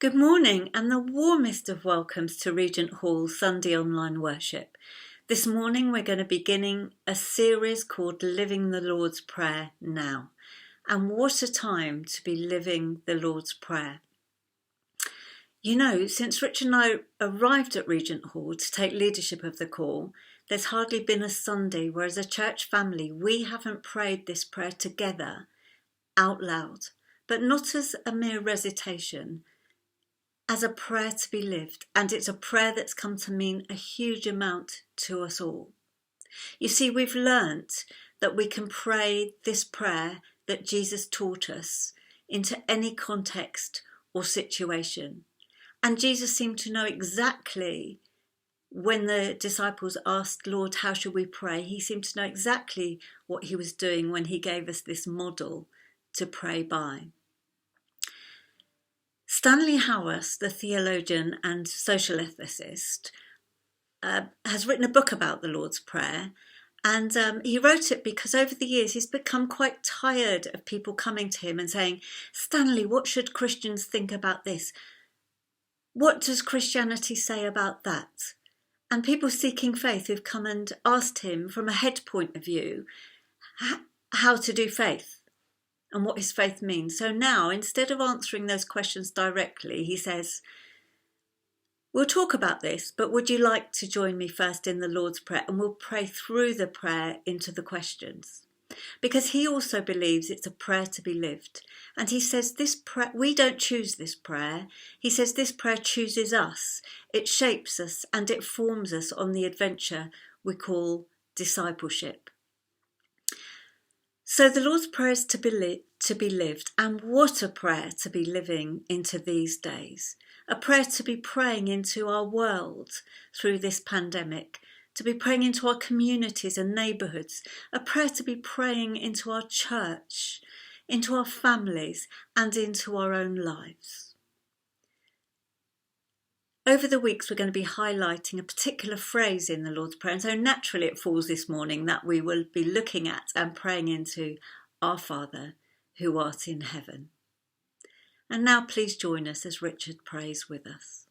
Good morning and the warmest of welcomes to Regent Hall Sunday Online Worship. This morning we're going to be beginning a series called Living the Lord's Prayer Now. And what a time to be living the Lord's Prayer. You know, since Rich and I arrived at Regent Hall to take leadership of the call, there's hardly been a Sunday where as a church family we haven't prayed this prayer together out loud, but not as a mere recitation, as a prayer to be lived, and it's a prayer that's come to mean a huge amount to us all. You see, we've learnt that we can pray this prayer that Jesus taught us into any context or situation. And Jesus seemed to know exactly when the disciples asked, Lord, how should we pray? He seemed to know exactly what he was doing when he gave us this model to pray by. Stanley Hauerwas, the theologian and social ethicist, has written a book about the Lord's Prayer, and he wrote it because over the years he's become quite tired of people coming to him and saying, Stanley, what should Christians think about this? What does Christianity say about that? And people seeking faith who've come and asked him from a head point of view how to do faith and what his faith means. So now, instead of answering those questions directly, he says, we'll talk about this, but would you like to join me first in the Lord's Prayer? And we'll pray through the prayer into the questions. Because he also believes it's a prayer to be lived. And he says this prayer, we don't choose this prayer. He says this prayer chooses us. It shapes us and it forms us on the adventure we call discipleship. So the Lord's Prayer is to be lived, and what a prayer to be living into these days. A prayer to be praying into our world through this pandemic, to be praying into our communities and neighbourhoods, a prayer to be praying into our church, into our families and into our own lives. Over the weeks, we're going to be highlighting a particular phrase in the Lord's Prayer, and so naturally it falls this morning that we will be looking at and praying into Our Father, who art in heaven. And now please join us as Richard prays with us.